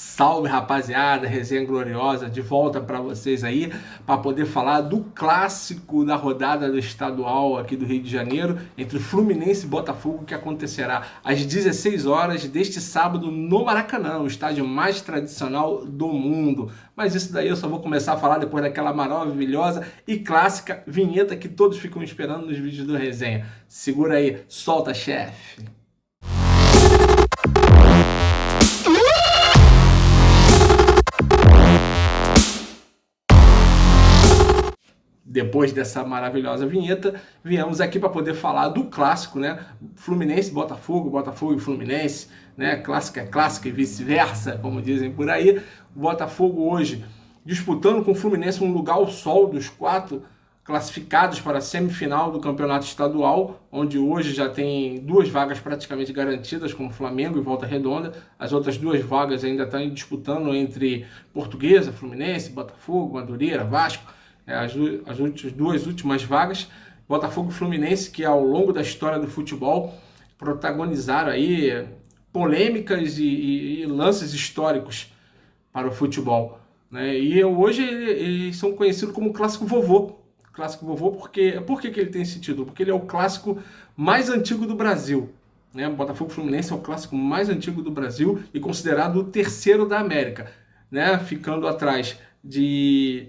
Salve, rapaziada, resenha gloriosa, de volta para vocês aí, para poder falar do clássico da rodada do estadual aqui do Rio de Janeiro, entre Fluminense e Botafogo, que acontecerá às 16 horas deste sábado no Maracanã, o estádio mais tradicional do mundo. Mas isso daí eu só vou começar a falar depois daquela maravilhosa e clássica vinheta que todos ficam esperando nos vídeos do resenha. Segura aí, solta, chefe! Depois dessa maravilhosa vinheta, viemos aqui para poder falar do clássico, né? Fluminense, Botafogo, Botafogo e Fluminense, né? Clássica é clássica e vice-versa, como dizem por aí. O Botafogo hoje disputando com o Fluminense um lugar ao sol dos quatro classificados para a semifinal do campeonato estadual, onde hoje já tem duas vagas praticamente garantidas, como Flamengo e Volta Redonda. As outras duas vagas ainda estão disputando entre Portuguesa, Fluminense, Botafogo, Madureira, Vasco. As duas últimas vagas, Botafogo e Fluminense, que ao longo da história do futebol protagonizaram aí polêmicas e lances históricos para o futebol, né? E hoje eles são conhecidos como clássico vovô. Clássico vovô porque, por que ele tem esse título? Porque ele é o clássico mais antigo do Brasil, né? Botafogo e Fluminense é o clássico mais antigo do Brasil e considerado o terceiro da América, né? Ficando atrás de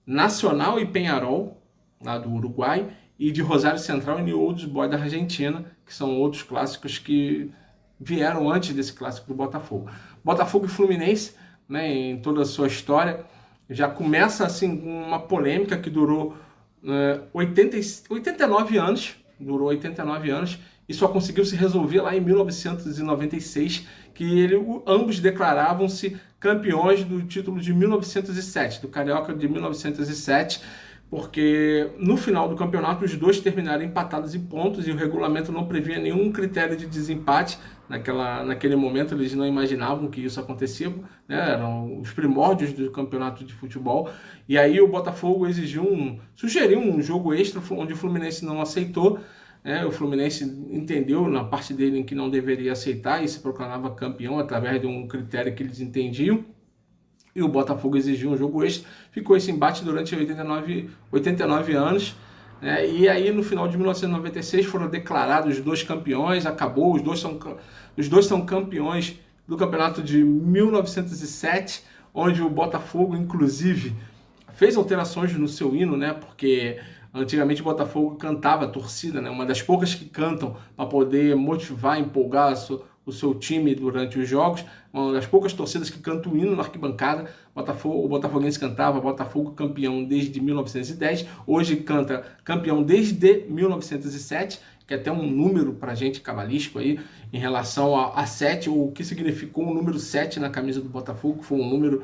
Nacional e Peñarol, lá do Uruguai, e de Rosário Central e Newell's Boys da Argentina, que são outros clássicos que vieram antes desse clássico do Botafogo. Botafogo e Fluminense, né, em toda a sua história, já começa assim uma polêmica que durou 89 anos, e só conseguiu se resolver lá em 1996, que ambos declaravam-se campeões do título de 1907, do Carioca de 1907, porque no final do campeonato os dois terminaram empatados em pontos e o regulamento não previa nenhum critério de desempate. Naquele momento eles não imaginavam que isso acontecia, né? Eram os primórdios do campeonato de futebol, e aí o Botafogo sugeriu um jogo extra, onde o Fluminense não aceitou. O Fluminense entendeu na parte dele em que não deveria aceitar e se proclamava campeão através de um critério que eles entendiam. E o Botafogo exigiu um jogo extra. Ficou esse embate durante 89 anos. E aí no final de 1996 foram declarados os dois campeões. Acabou, os dois são campeões do campeonato de 1907, onde o Botafogo inclusive fez alterações no seu hino, né? Porque antigamente o Botafogo cantava a torcida, né? Uma das poucas que cantam para poder motivar, empolgar o seu time durante os jogos. Uma das poucas torcidas que canta o hino na arquibancada. O botafoguense cantava Botafogo campeão desde 1910. Hoje canta campeão desde 1907, que é até um número para a gente cabalístico aí, em relação a 7, o que significou o número 7 na camisa do Botafogo, que foi um número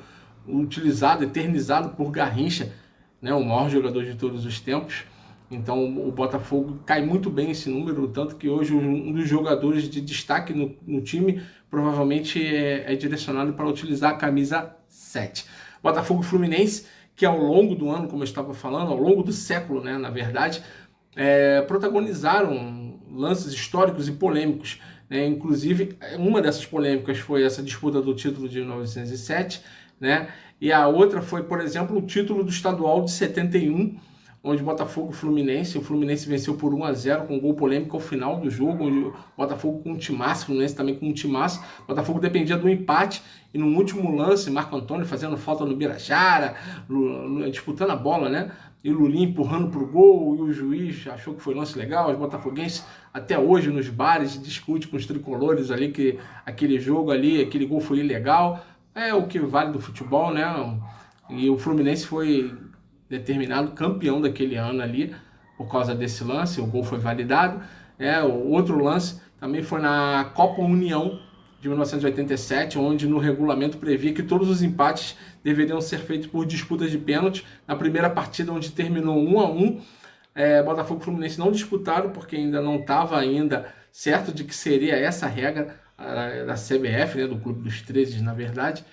utilizado, eternizado por Garrincha, né, o maior jogador de todos os tempos. Então o Botafogo cai muito bem esse número, tanto que hoje um dos jogadores de destaque no time provavelmente é direcionado para utilizar a camisa 7. Botafogo e Fluminense, que ao longo do ano, como eu estava falando, ao longo do século, né, na verdade, protagonizaram lances históricos e polêmicos. Inclusive, uma dessas polêmicas foi essa disputa do título de 1907, né? E a outra foi, por exemplo, o título do estadual de 71, onde Botafogo e Fluminense, o Fluminense venceu por 1-0 com um gol polêmico ao final do jogo, onde o Botafogo com um timaço, o Fluminense também com um timaço. O Botafogo dependia do empate e no último lance, Marco Antônio fazendo falta no Birajara, disputando a bola, né? E o Lulinha empurrando pro gol, e o juiz achou que foi lance legal. Os botafoguenses até hoje nos bares discutem com os tricolores ali que aquele jogo ali, aquele gol foi ilegal. É o que vale do futebol, né? E o Fluminense foi determinado campeão daquele ano ali por causa desse lance, o gol foi validado. O outro lance também foi na Copa União de 1987, onde no regulamento previa que todos os empates deveriam ser feitos por disputas de pênalti. Na primeira partida, onde terminou 1-1, Botafogo e Fluminense não disputaram, porque ainda não estava certo de que seria essa a regra da CBF, né, do Clube dos 13, na verdade.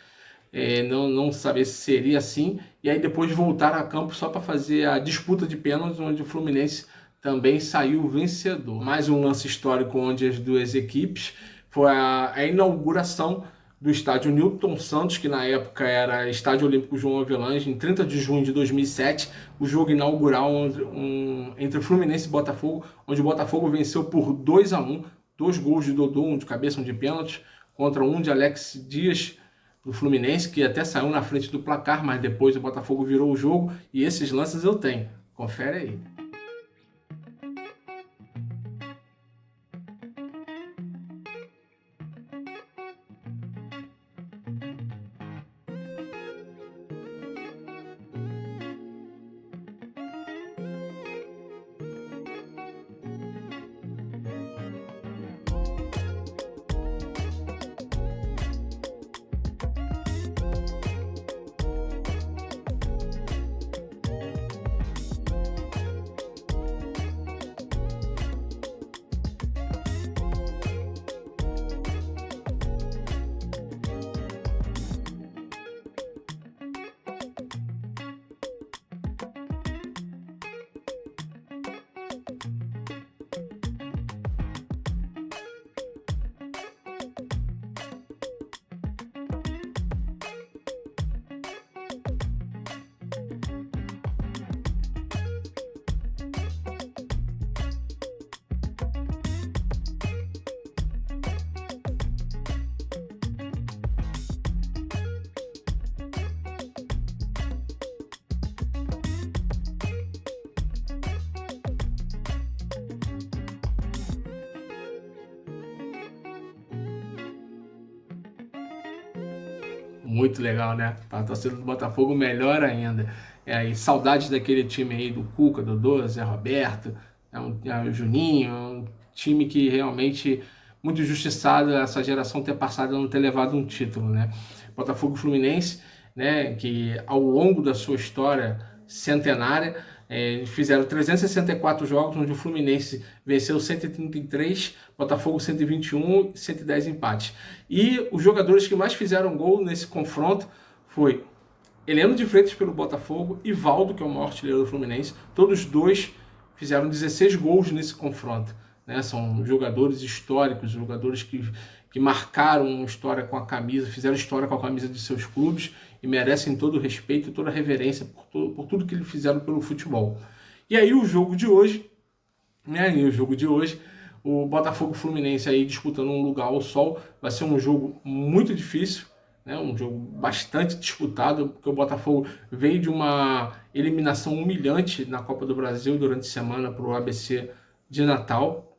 Não sabia se seria assim, e aí depois voltaram a campo só para fazer a disputa de pênaltis, onde o Fluminense também saiu vencedor. Mais um lance histórico onde as duas equipes foi a inauguração do estádio Newton Santos, que na época era Estádio Olímpico João Avelange, em 30 de junho de 2007, o jogo inaugural entre Fluminense e Botafogo, onde o Botafogo venceu por 2-1, 2 gols de Dodô, um de cabeça, um de pênalti, contra um de Alex Dias, do Fluminense, que até saiu na frente do placar, mas depois o Botafogo virou o jogo, e esses lances eu tenho. Confere aí. Muito legal, né? Para a torcida do Botafogo, melhor ainda. E saudades daquele time aí do Cuca, Dodô, Zé Roberto, o Juninho, um time que realmente muito injustiçado essa geração ter passado e não ter levado um título, né? Botafogo e Fluminense, né? Que ao longo da sua história centenária, fizeram 364 jogos, onde o Fluminense venceu 133, Botafogo 121, 110 empates. E os jogadores que mais fizeram gol nesse confronto foi Heleno de Freitas pelo Botafogo e Valdo, que é o maior artilheiro do Fluminense. Todos dois fizeram 16 gols nesse confronto, né? São jogadores históricos, jogadores que marcaram história com a camisa, fizeram história com a camisa de seus clubes e merecem todo o respeito e toda a reverência por tudo que eles fizeram pelo futebol. E aí o jogo de hoje, né? O Botafogo Fluminense aí disputando um lugar ao sol, vai ser um jogo muito difícil, né? Um jogo bastante disputado, porque o Botafogo veio de uma eliminação humilhante na Copa do Brasil durante a semana para o ABC de Natal.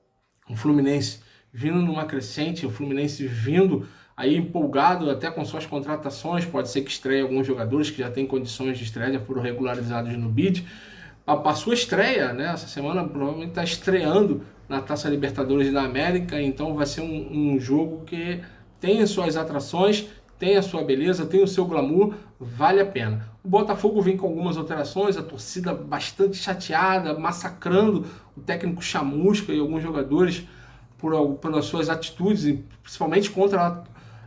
O Fluminense vindo numa crescente, o Fluminense vindo aí empolgado até com suas contratações, pode ser que estreie alguns jogadores que já têm condições de estreia, já foram regularizados no BID. A sua estreia, né, essa semana provavelmente está estreando na Taça Libertadores da América, então vai ser um jogo que tem as suas atrações, tem a sua beleza, tem o seu glamour, vale a pena. O Botafogo vem com algumas alterações, a torcida bastante chateada, massacrando o técnico Chamusca e alguns jogadores pelas suas atitudes, principalmente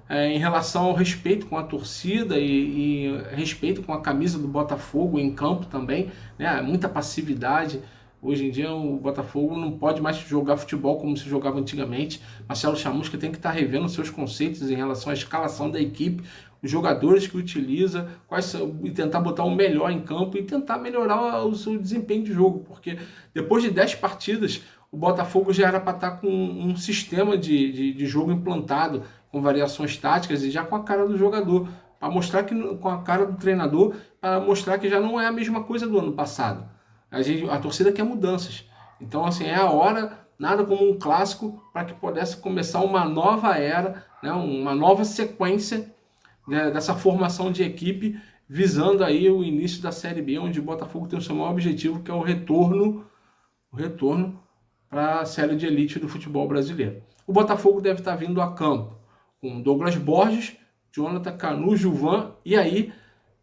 em relação ao respeito com a torcida e respeito com a camisa do Botafogo em campo também, né? Muita passividade. Hoje em dia o Botafogo não pode mais jogar futebol como se jogava antigamente. Marcelo Chamusca tem que estar revendo seus conceitos em relação à escalação da equipe, os jogadores que utiliza, e tentar botar o melhor em campo e tentar melhorar o seu desempenho de jogo, porque depois de 10 partidas o Botafogo já era para estar com um sistema de jogo implantado, com variações táticas e já com a cara do jogador, para mostrar que, com a cara do treinador, para mostrar que já não é a mesma coisa do ano passado. A torcida quer mudanças. Então, assim, é a hora, nada como um clássico, para que pudesse começar uma nova era, né, uma nova sequência, né, dessa formação de equipe, visando aí o início da Série B, onde o Botafogo tem o seu maior objetivo, que é o retorno para a série de elite do futebol brasileiro. O Botafogo deve estar vindo a campo com Douglas Borges, Jonathan Canu, Gilvan, e aí,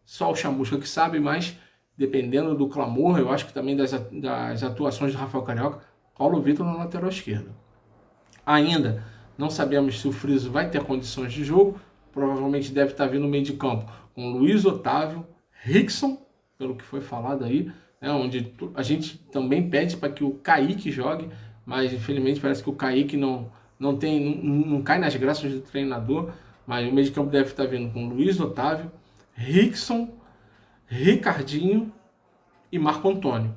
só o Chamusca que sabe, mas dependendo do clamor, eu acho que também das atuações do Rafael Carioca, Paulo Vitor na lateral esquerda. Ainda não sabemos se o Friso vai ter condições de jogo, provavelmente deve estar vindo no meio de campo com Luiz Otávio, Rickson, pelo que foi falado aí, né, onde a gente também pede para que o Kaique jogue, mas infelizmente parece que o Kaique não cai nas graças do treinador, Mas o meio de campo deve estar vindo com Luiz Otávio, Rickson, Ricardinho e Marco Antônio.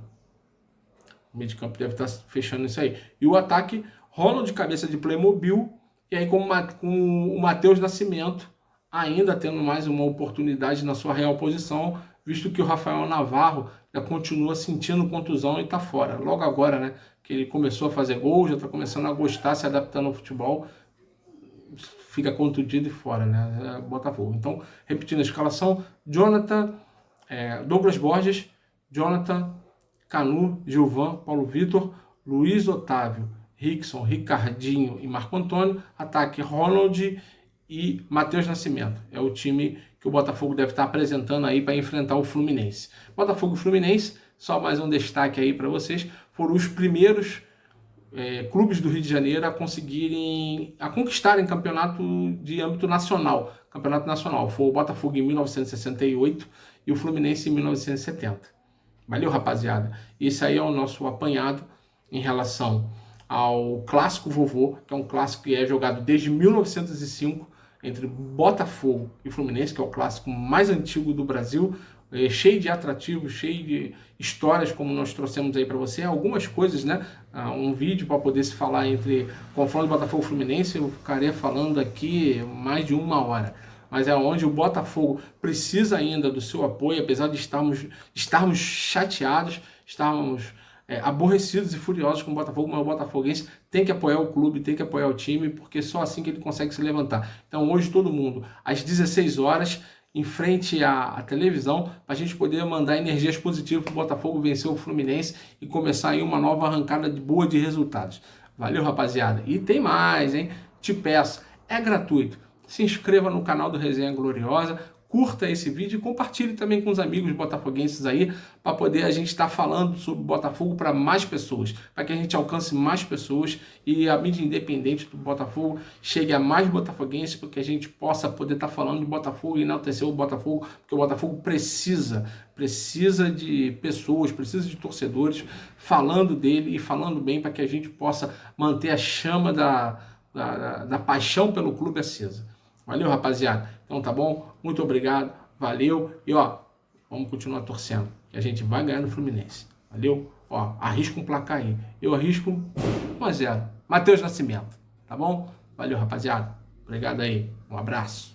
O meio de campo deve estar fechando isso aí. E o ataque, Ronald cabeça de Playmobil, e aí com o Matheus Nascimento, ainda tendo mais uma oportunidade na sua real posição, visto que o Rafael Navarro já continua sentindo contusão e está fora. Logo agora, né, que ele começou a fazer gol, já está começando a gostar, se adaptando ao futebol, fica contundido e fora, né, Botafogo. Então, repetindo a escalação, Jonathan, Douglas Borges, Jonathan, Canu, Gilvan, Paulo Vitor, Luiz Otávio, Rickson, Ricardinho e Marco Antônio. Ataque Ronald e Matheus Nascimento. É o time que o Botafogo deve estar apresentando aí para enfrentar o Fluminense. Botafogo e Fluminense, só mais um destaque aí para vocês, foram os primeiros clubes do Rio de Janeiro a conquistarem campeonato de âmbito nacional. Campeonato nacional. Foi o Botafogo em 1968 e o Fluminense em 1970. Valeu, rapaziada. Esse aí é o nosso apanhado em relação ao Clássico Vovô, que é um clássico que é jogado desde 1905 entre Botafogo e Fluminense, que é o clássico mais antigo do Brasil, cheio de atrativos, cheio de histórias, como nós trouxemos aí para você. Algumas coisas, né? Um vídeo para poder se falar entre confronto Botafogo e Fluminense, eu ficaria falando aqui mais de 1 hora. Mas é onde o Botafogo precisa ainda do seu apoio, apesar de estarmos chateados, estarmos aborrecidos e furiosos com o Botafogo, mas o botafoguense tem que apoiar o clube, tem que apoiar o time, porque só assim que ele consegue se levantar. Então hoje todo mundo, às 16 horas, em frente à televisão, para a gente poder mandar energias positivas para o Botafogo vencer o Fluminense e começar aí uma nova arrancada boa de resultados. Valeu, rapaziada. E tem mais, hein? Te peço, é gratuito. Se inscreva no canal do Resenha Gloriosa, curta esse vídeo e compartilhe também com os amigos botafoguenses aí, para poder a gente estar falando sobre Botafogo para mais pessoas, para que a gente alcance mais pessoas e a mídia independente do Botafogo chegue a mais botafoguenses, para que a gente possa poder estar falando de Botafogo e enaltecer o Botafogo, porque o Botafogo precisa de pessoas, precisa de torcedores falando dele e falando bem, para que a gente possa manter a chama da paixão pelo clube acesa. Valeu, rapaziada. Então tá bom? Muito obrigado. Valeu. E vamos continuar torcendo, que a gente vai ganhar no Fluminense. Valeu? Arrisca um placar aí. Eu arrisco 1-0. Matheus Nascimento. Tá bom? Valeu, rapaziada. Obrigado aí. Um abraço.